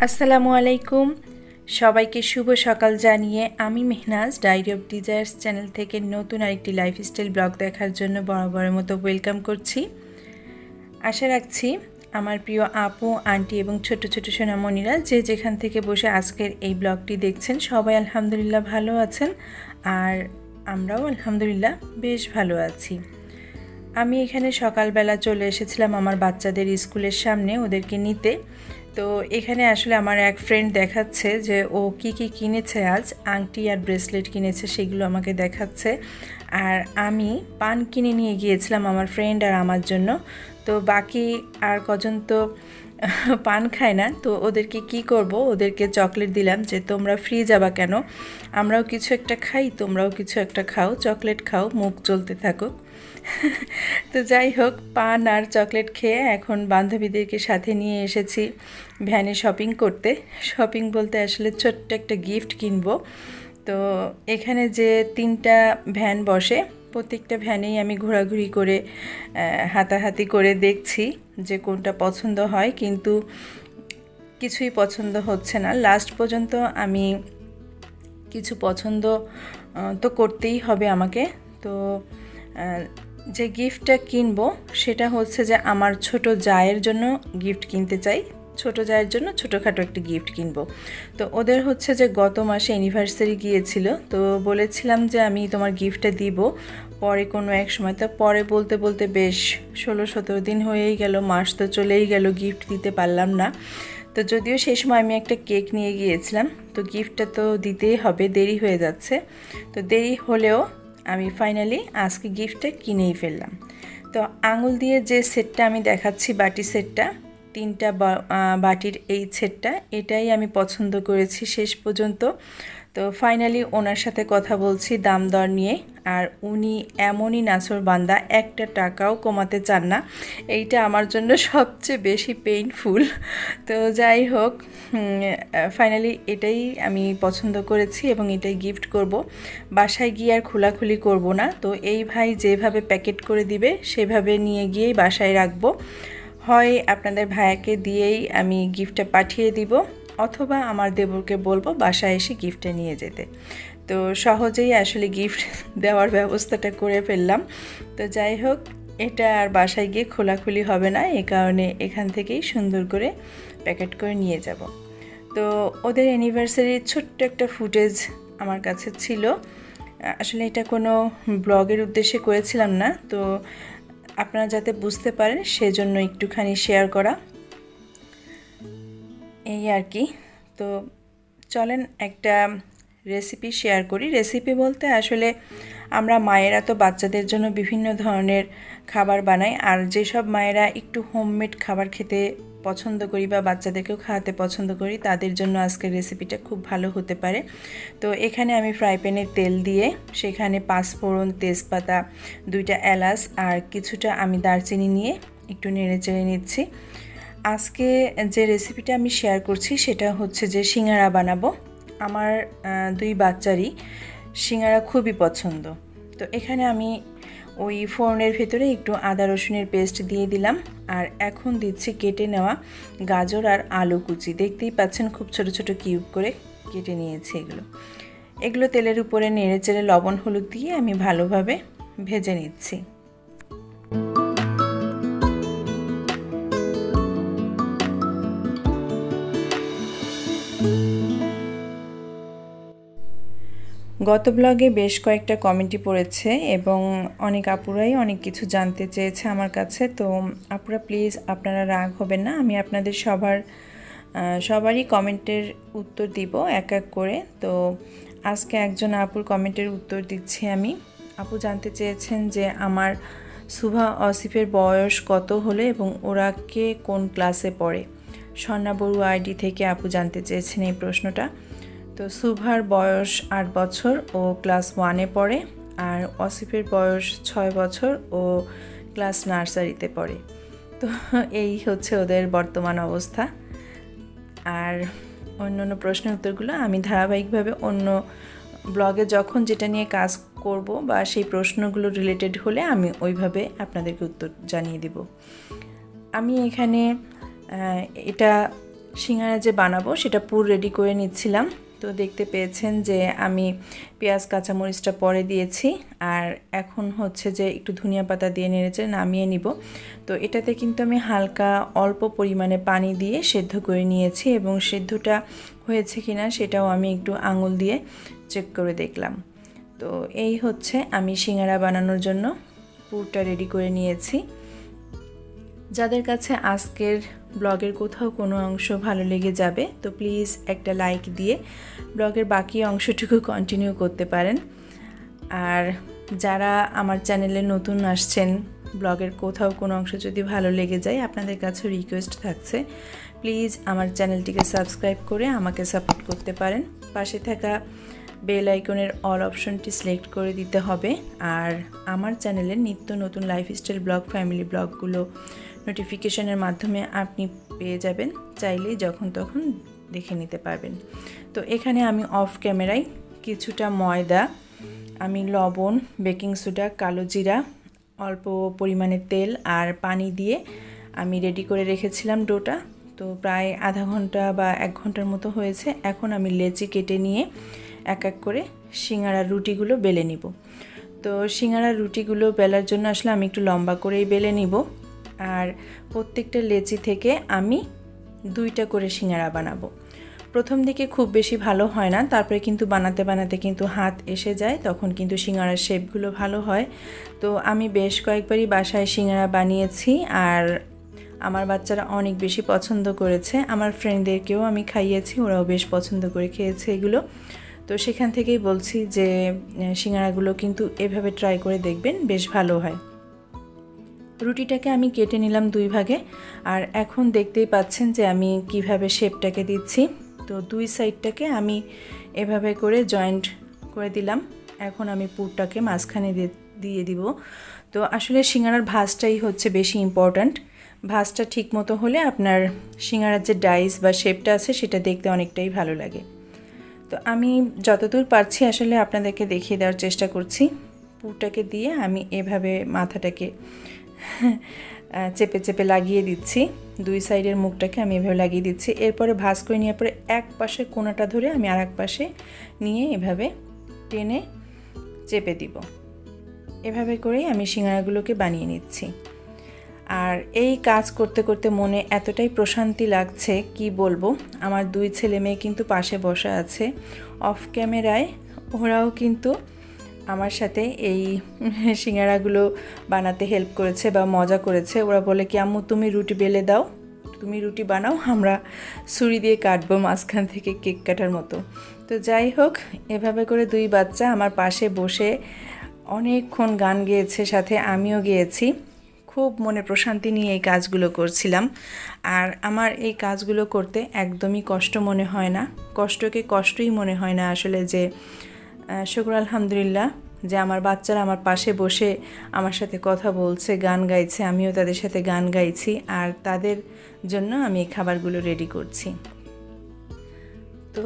আসসালামু আলাইকুম। সবাইকে শুভ সকাল জানিয়ে আমি Mehnaz Diary of Desires channel থেকে নতুন আরেকটি লাইফস্টাইল ব্লগ দেখার জন্য বরাবরের মতো ওয়েলকাম করছি। আশা রাখছি আমার প্রিয় আপু, আন্টি এবং ছোট ছোট সোনামণিরা যে যেখান থেকে বসে আজকের এই ব্লগটি দেখছেন সবাই আলহামদুলিল্লাহ ভালো আছেন, আর আমরাও আলহামদুলিল্লাহ বেশ ভালো আছি। আমি এখানে সকালবেলা চলে এসেছিলাম আমার বাচ্চাদের স্কুলের সামনে ওদেরকে নিতে। তো এখানে আসলে আমার এক ফ্রেন্ড দেখাচ্ছে যে ও কি কি কিনেছে, আজ আংটি আর ব্রেসলেট কিনেছে, সেগুলো আমাকে দেখাচ্ছে। আর আমি পান কিনে নিয়ে গিয়েছিলাম আমার ফ্রেন্ড আর আমার জন্য। তো বাকি আর কজন তো পান খায় না, তো ওদেরকে কি করব, ওদেরকে চকলেট দিলাম যে তোমরা ফ্রি যাবা কেন, আমরাও কিছু একটা খাই, তোমরাও কিছু একটা খাও, চকলেট খাও, মুখ চলতে থাকুক। তো যাই হোক, পান আর চকলেট খেয়ে এখন বান্ধবীদেরকে সাথে নিয়ে এসেছি ভ্যানে শপিং করতে। শপিং বলতে আসলে ছোট্ট একটা গিফট কিনবো। তো এখানে যে 3টা ভ্যান বসে, প্রত্যেকটা ভ্যানেই আমি ঘোরাঘুরি করে হাতাহাতি করে দেখছি যে কোনটা পছন্দ হয়, কিন্তু কিছুই পছন্দ হচ্ছে না। লাস্ট পর্যন্ত আমি কিছু পছন্দ তো করতেই হবে আমাকে। তো যে গিফটটা কিনবো সেটা হচ্ছে যে আমার ছোট জায়ের জন্য গিফট কিনতে চাই। ছোট জায়ের জন্য ছোটোখাটো একটা গিফট কিনবো। তো ওদের হচ্ছে যে গত মাসে অ্যানিভার্সারি গিয়েছিল, তো বলেছিলাম যে আমি তোমার গিফটটা দিব পরে কোনো এক সময়। তো পরে বলতে বলতে বেশ 16-17 দিন হয়েই গেল, মাস তো চলেই গেল, গিফট দিতে পারলাম না। তো যদিও সেই সময় আমি একটা কেক নিয়ে গিয়েছিলাম, তো গিফটটা তো দিতেই হবে, দেরি হয়ে যাচ্ছে। তো দেরি হলেও আমি ফাইনালি আজকে গিফটটা কিনেই ফেললাম। তো আঙুল দিয়ে যে সেটটা আমি দেখাচ্ছি, বাটি সেটটা, 3টা বাটির এই সেটটা, এটাই আমি পছন্দ করেছি শেষ পর্যন্ত। তো ফাইনালি ওনার সাথে কথা বলছি দাম দর নিয়ে, আর উনি এমনই নাছোড় বান্দা, একটা টাকাও কমাতে চান না। এইটা আমার জন্য সবচেয়ে বেশি পেইনফুল। তো যাই হোক, ফাইনালি এটাই আমি পছন্দ করেছি এবং এটাই গিফট করব। বাসায় গিয়ে আর খোলাখুলি করব না। তো এই ভাই যেভাবে প্যাকেট করে দিবে সেভাবে নিয়ে গিয়েই বাসায় রাখবো। হয় আপনাদের ভাইয়াকে দিয়েই আমি গিফটটা পাঠিয়ে দিব, অথবা আমার দেবরকে বলবো বাসায় এসে গিফটটা নিয়ে যেতে। তো সহজেই আসলে গিফট দেওয়ার ব্যবস্থাটা করে ফেললাম। তো যাই হোক, এটা আর বাসায় গিয়ে খোলাখুলি হবে না, এই কারণে এখান থেকেই সুন্দর করে প্যাকেট করে নিয়ে যাব। তো ওদের অ্যানিভার্সারির ছোট্ট একটা ফুটেজ আমার কাছে ছিল। আসলে এটা কোনো ব্লগের উদ্দেশ্যে করেছিলাম না, তো আপনারা যাতে বুঝতে পারেন সেজন্য একটুখানি শেয়ার করা, এই আর কি। তো চলেন একটা রেসিপি শেয়ার করি। রেসিপি বলতে আসলে আমরা মায়েরা তো বাচ্চাদের জন্য বিভিন্ন ধরনের খাবার বানাই, আর যেসব মায়েরা একটু হোমমেড খাবার খেতে পছন্দ করি বা বাচ্চাদেরকেও খাওয়াতে পছন্দ করি, তাদের জন্য আজকের রেসিপিটা খুব ভালো হতে পারে। তো এখানে আমি ফ্রাই প্যানে তেল দিয়ে সেখানে 5 ফোড়ন, তেজপাতা, 2টা এলাচ আর কিছুটা আমি দারচিনি নিয়ে একটু নেড়ে চেড়ে নিচ্ছি। আজকে যে রেসিপিটা আমি শেয়ার করছি সেটা হচ্ছে যে সিঙ্গারা বানাবো। আমার 2 বাচ্চারই সিঙ্গারা খুবই পছন্দ। তো এখানে আমি ওই ফোড়নের ভেতরে একটু আদা রসুনের পেস্ট দিয়ে দিলাম, আর এখন দিচ্ছি কেটে নেওয়া গাজর আর আলু কুচি। দেখতেই পাচ্ছেন খুব ছোট ছোট কিউব করে কেটে নিয়েছি। এগুলো তেলের উপরে নেড়ে চেড়ে লবণ হলুদ দিয়ে আমি ভালোভাবে ভেজে নিচ্ছি। গত ব্লগে বেশ কয়েকটা কমেন্টই পড়েছে এবং অনেক আপুরাই অনেক কিছু জানতে চেয়েছে আমার কাছে। তো আপুরা প্লিজ আপনারা রাগ হবেন না, আমি আপনাদের সবারই কমেন্টের উত্তর দিব এক এক করে। তো আজকে একজন আপুর কমেন্টের উত্তর দিচ্ছি আমি। আপু জানতে চেয়েছেন যে আমার সুভা অসিফের বয়স কত হলে এবং ওরা কে কোন ক্লাসে পড়ে। স্বর্ণা বড়ুয়া আইডি থেকে আপু জানতে চেয়েছেন এই প্রশ্নটা। তো সুভার বয়স 8 বছর, ও ক্লাস 1-এ পড়ে, আর অসিফের বয়স 6 বছর, ও ক্লাস নার্সারিতে পড়ে। তো এই হচ্ছে ওদের বর্তমান অবস্থা। আর অন্যান্য প্রশ্নের উত্তরগুলো আমি ধারাবাহিকভাবে অন্য ব্লগে যখন যেটা নিয়ে কাজ করব বা সেই প্রশ্নগুলো রিলেটেড হলে আমি ওইভাবে আপনাদেরকে উত্তর জানিয়ে দিব। আমি এখানে এটা সিঙ্গারা যে বানাবো সেটা পুর রেডি করে নিচ্ছিলাম। তো দেখতে পেয়েছেন যে আমি পেঁয়াজ কাঁচামরিচটা পরে দিয়েছি, আর এখন হচ্ছে যে একটু ধনিয়া পাতা দিয়ে নেড়েচেড়ে নামিয়ে নিব। তো এটাতে কিন্তু আমি হালকা অল্প পরিমাণে পানি দিয়ে সেদ্ধ করে নিয়েছি, এবং সেদ্ধটা হয়েছে কিনা সেটাও আমি একটু আঙুল দিয়ে চেক করে দেখলাম। তো এই হচ্ছে আমি সিঙ্গারা বানানোর জন্য পুরটা রেডি করে নিয়েছি। যাদের কাছে আজকের ব্লগের কোথাও কোনো অংশ ভালো লেগে যাবে তো প্লিজ একটা লাইক দিয়ে ব্লগের বাকি অংশটুকু কন্টিনিউ করতে পারেন। আর যারা আমার চ্যানেলে নতুন আসছেন, ব্লগের কোথাও কোনো অংশ যদি ভালো লেগে যায়, আপনাদের কাছে রিকোয়েস্ট থাকছে প্লিজ আমার চ্যানেলটিকে সাবস্ক্রাইব করে আমাকে সাপোর্ট করতে পারেন। পাশে থাকা বেল আইকনের অল অপশনটি সিলেক্ট করে দিতে হবে। আর আমার চ্যানেলের নিত্য নতুন লাইফস্টাইল ব্লগ, ফ্যামিলি ব্লগগুলো নোটিফিকেশনের মাধ্যমে আপনি পেয়ে যাবেন, চাইলেই যখন তখন দেখে নিতে পারবেন। তো এখানে আমি অফ ক্যামেরায় কিছুটা ময়দা, আমি লবণ, বেকিং সোডা, কালো জিরা, অল্প পরিমাণে তেল আর পানি দিয়ে আমি রেডি করে রেখেছিলাম ডোটা। তো প্রায় আধা ঘন্টা বা 1 ঘন্টার মতো হয়েছে। এখন আমি লেচি কেটে নিয়ে এক এক করে সিঙ্গারার রুটিগুলো বেলে নিব। তো সিঙ্গারার রুটিগুলো বেলার জন্য আসলে আমি একটু লম্বা করেই বেলে নিব, আর প্রত্যেকটা লেচি থেকে আমি 2টা করে সিঙ্গারা বানাবো। প্রথম দিকে খুব বেশি ভালো হয় না, তারপরে কিন্তু বানাতে বানাতে কিন্তু হাত এসে যায়, তখন কিন্তু সিঙ্গারার শেপগুলো ভালো হয়। তো আমি বেশ কয়েকবারই বাসায় সিঙ্গারা বানিয়েছি, আর আমার বাচ্চারা অনেক বেশি পছন্দ করেছে। আমার ফ্রেন্ডদেরকেও আমি খাইয়েছি, ওরাও বেশ পছন্দ করে খেয়েছে এগুলো। তো সেখান থেকেই বলছি যে সিঙ্গারাগুলো কিন্তু এভাবে ট্রাই করে দেখবেন, বেশ ভালো হয়। রুটিটাকে আমি কেটে নিলাম 2 ভাগে, আর এখন দেখতেই পাচ্ছেন যে আমি কিভাবে শেপটাকে দিচ্ছি। তো 2 সাইডটাকে আমি এভাবে করে জয়েন্ট করে দিলাম। এখন আমি পুরটাকে মাঝখানে দিয়ে দিব। তো আসলে সিঙ্গারার ভাঁজটাই হচ্ছে বেশি ইম্পর্ট্যান্ট। ভাঁজটা ঠিক মতো হলে আপনার সিঙ্গারার যে ডাইস বা শেপটা আছে সেটা দেখতে অনেকটাই ভালো লাগে। তো আমি যতদূর পারছি আসলে আপনাদেরকে দেখিয়ে দেওয়ার চেষ্টা করছি। পুরটাকে দিয়ে আমি এভাবে মাথাটাকে চেপে চেপে লাগিয়ে দিচ্ছি, 2 সাইডের মুখটাকে আমি এভাবে লাগিয়ে দিচ্ছি। এরপরে ভাঁজ করে নেওয়ার পরে এক পাশে কোণাটা ধরে আমি আর এক পাশে নিয়ে এভাবে টেনে চেপে দিব। এভাবে করেই আমি সিঙ্গারাগুলোকে বানিয়ে নিচ্ছি। আর এই কাজ করতে করতে মনে এতটাই প্রশান্তি লাগছে কি বলবো। আমার 2 ছেলে মেয়ে কিন্তু পাশে বসা আছে অফ ক্যামেরায়, ওরাও কিন্তু আমার সাথে এই সিঙ্গারাগুলো বানাতে হেল্প করেছে বা মজা করেছে। ওরা বলে কি আম্মু তুমি রুটি বেলে দাও, তুমি রুটি বানাও, আমরা ছুরি দিয়ে কাটবো মাঝখান থেকে কেক কাটার মতো। তো যাই হোক, এভাবে করে 2 বাচ্চা আমার পাশে বসে অনেকক্ষণ গান গেয়েছে, সাথে আমিও গেয়েছি। খুব মনে প্রশান্তি নিয়ে এই কাজগুলো করছিলাম। আর আমার এই কাজগুলো করতে একদমই কষ্ট মনে হয় না, কষ্টকে কষ্টই মনে হয় না আসলে। যে শুকর আলহামদুলিল্লাহ যে আমার বাচ্চারা আমার পাশে বসে আমার সাথে কথা বলছে, গান গাইছে, আমিও তাদের সাথে গান গাইছি, আর তাদের জন্য আমি এই খাবারগুলো রেডি করছি। তো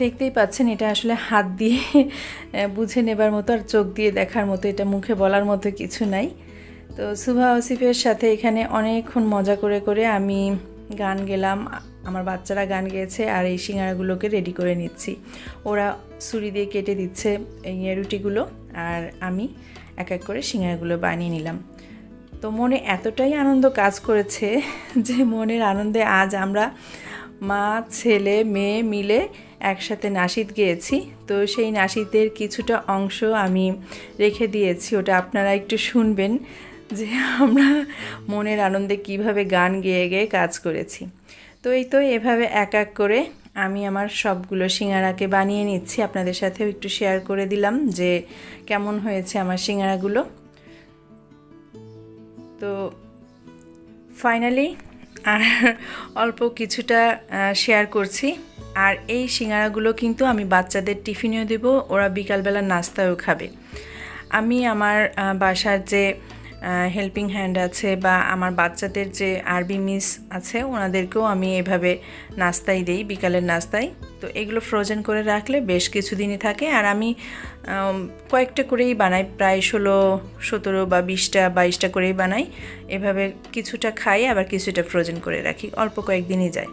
দেখতেই পাচ্ছেন এটা আসলে হাত দিয়ে বুঝে নেবার মতো আর চোখ দিয়ে দেখার মতো, এটা মুখে বলার মতো কিছু নাই। তো সুভা আসিফের সাথে এখানে অনেকক্ষণ মজা করে করে আমি গান গেলাম, আমার বাচ্চারা গান গেয়েছে, আর এই সিঙ্গারাগুলোকে রেডি করে নিচ্ছি। ওরা ছুরি দিয়ে কেটে দিচ্ছে এই রুটিগুলো, আর আমি এক এক করে সিঙ্গারাগুলো বানিয়ে নিলাম। তো মনে এতটাই আনন্দ কাজ করেছে যে মনের আনন্দে আজ আমরা মা ছেলে মেয়ে মিলে একসাথে নাশিদ গেয়েছি। তো সেই নাশিদের কিছুটা অংশ আমি রেখে দিয়েছি, ওটা আপনারা একটু শুনবেন যে আমরা মনের আনন্দে কিভাবে গান গেয়ে গেয়ে কাজ করেছি। তো এই তো এভাবে এক এক করে আমি আমার সবগুলো সিঙ্গারাকে বানিয়ে নিচ্ছি। আপনাদের সাথেও একটু শেয়ার করে দিলাম যে কেমন হয়েছে আমার সিঙ্গারাগুলো। তো ফাইনালি আর অল্প কিছুটা শেয়ার করছি। আর এই সিঙ্গারাগুলো কিন্তু আমি বাচ্চাদের টিফিনেও দেব, ওরা বিকালবেলা নাস্তায়ও খাবে। আমি আমার বাসার যে হেল্পিং হ্যান্ড আছে বা আমার বাচ্চাদের যে আরবি মিস আছে ওনাদেরকেও আমি এভাবে নাস্তাই দেই, বিকালের নাস্তায়। তো এগুলো ফ্রোজেন করে রাখলে বেশ কিছুদিনই থাকে। আর আমি কয়েকটা করেই বানাই, প্রায় 16, 17 বা 20টা 22টা করেই বানাই। এভাবে কিছুটা খাই, আবার কিছুটা ফ্রোজেন করে রাখি, অল্প কয়েকদিনই যায়।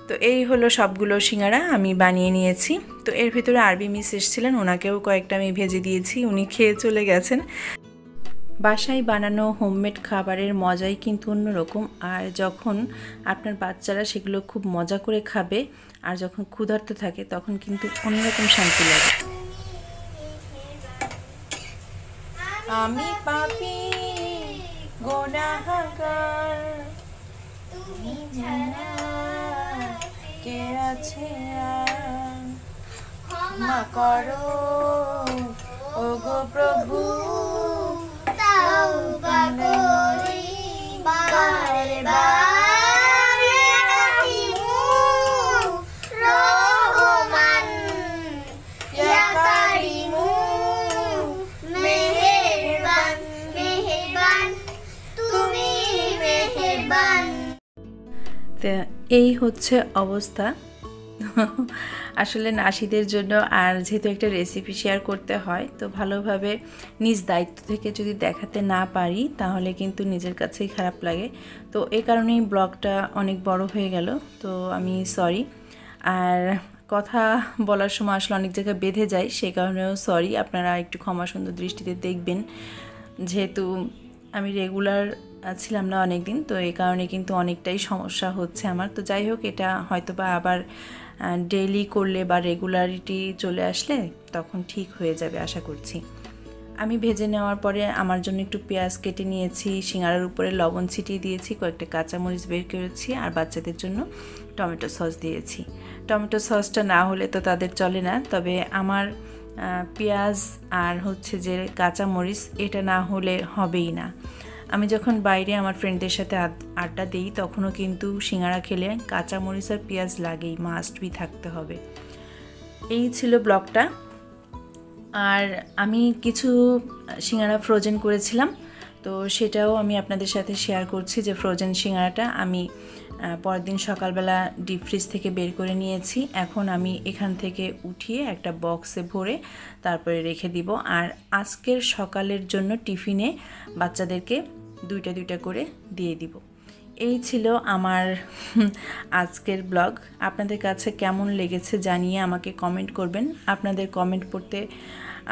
তো এই হলো সবগুলো সিঙ্গারা আমি বানিয়ে নিয়েছি। তো এর ভিতরে আরবি মিস এসেছিলেন, ওনাকেও কয়েকটা আমি ভেজে দিয়েছি, উনি খেয়ে চলে গেছেন। বাসায় বানানো হোমমেড খাবারের মজাই কিন্তু অন্যরকম। আর যখন আপনার বাচ্চারা সেগুলো খুব মজা করে খাবে আর যখন ক্ষুধার্ত থাকে তখন কিন্তু অন্যরকম শান্তি লাগে। আমি পাপী গুনাহগার, তুমি জানা কে আছে আর, ক্ষমা করো ওগো প্রভু, তাওবা করি বারে বারে, রাহিমু রহমান ইয়া কারিমু, মেহেরবান মেহেরবান তুমি মেহেরবান। তো এই হচ্ছে অবস্থা আসলে নাশিদের জন্য। আর যেহেতু একটা রেসিপি শেয়ার করতে হয়, তো ভালোভাবে নিজ দায়িত্ব থেকে যদি দেখাতে না পারি তাহলে কিন্তু নিজের কাছেই খারাপ লাগে। তো এই কারণেই ব্লগটা অনেক বড় হয়ে গেল, তো আমি সরি। আর কথা বলার সময় আসলে অনেক জায়গায় বেঁধে যায়, সে কারণেও সরি, আপনারা একটু ক্ষমা সুন্দর দৃষ্টিতে দেখবেন। যেহেতু আমি রেগুলার ছিলাম না অনেক দিন, তো এই কারণে কিন্তু অনেকটাই সমস্যা হচ্ছে আমার। তো যাই হোক, এটা হয়তো বা আবার ডেইলি করলে বা রেগুলারিটি চলে আসলে তখন ঠিক হয়ে যাবে আশা করছি। আমি ভেজে নেওয়ার পরে আমার জন্য একটু পেঁয়াজ কেটে নিয়েছি, সিঙ্গারার উপরে লবণ ছিটিয়ে দিয়েছি, কয়েকটা কাঁচামরিচ বের করেছি, আর বাচ্চাদের জন্য টমেটো সস দিয়েছি। টমেটো সসটা না হলে তো তাদের চলে না, তবে আমার পেঁয়াজ আর হচ্ছে যে কাঁচামরিচ এটা না হলে হবেই না। আমি যখন বাইরে আমার ফ্রেন্ডদের সাথে আড্ডা দিই তখনও কিন্তু সিঙ্গারা খেলে কাঁচামরিচ আর পেঁয়াজ লাগেই, মাস্ট বি থাকতে হবে। এই ছিল ব্লগটা। আর আমি কিছু সিঙ্গারা ফ্রোজেন করেছিলাম, তো সেটাও আমি আপনাদের সাথে শেয়ার করছি। যে ফ্রোজেন সিঙ্গারাটা আমি পরের দিন সকালবেলা ডিপ ফ্রিজ থেকে বের করে নিয়েছি। এখন আমি এখান থেকে উঠিয়ে একটা বক্সে ভরে তারপরে রেখে দিব। আর আজকের সকালের জন্য টিফিনে বাচ্চাদেরকে দুইটা করে দিয়ে দিব। এই ছিল আমার আজকের ব্লগ। আপনাদের কাছে কেমন লেগেছে জানিয়ে আমাকে কমেন্ট করবেন। আপনাদের কমেন্ট পড়তে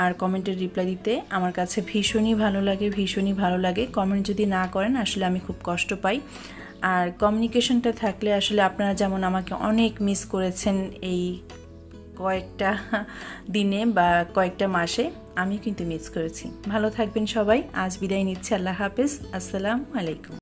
আর কমেন্টের রিপ্লাই দিতে আমার কাছে ভীষণই ভালো লাগে। কমেন্ট যদি না করেন আসলে আমি খুব কষ্ট পাই। আর কমিউনিকেশনটা থাকলে আসলে আপনারা যেমন আমাকে অনেক মিস করেছেন এই কয়েকটা দিনে বা কয়েকটা মাসে, আমি কিন্তু মিস করেছি। ভালো থাকবেন সবাই। আজ বিদায় নিচ্ছি। আল্লাহ হাফেজ। আসসালামু আলাইকুম।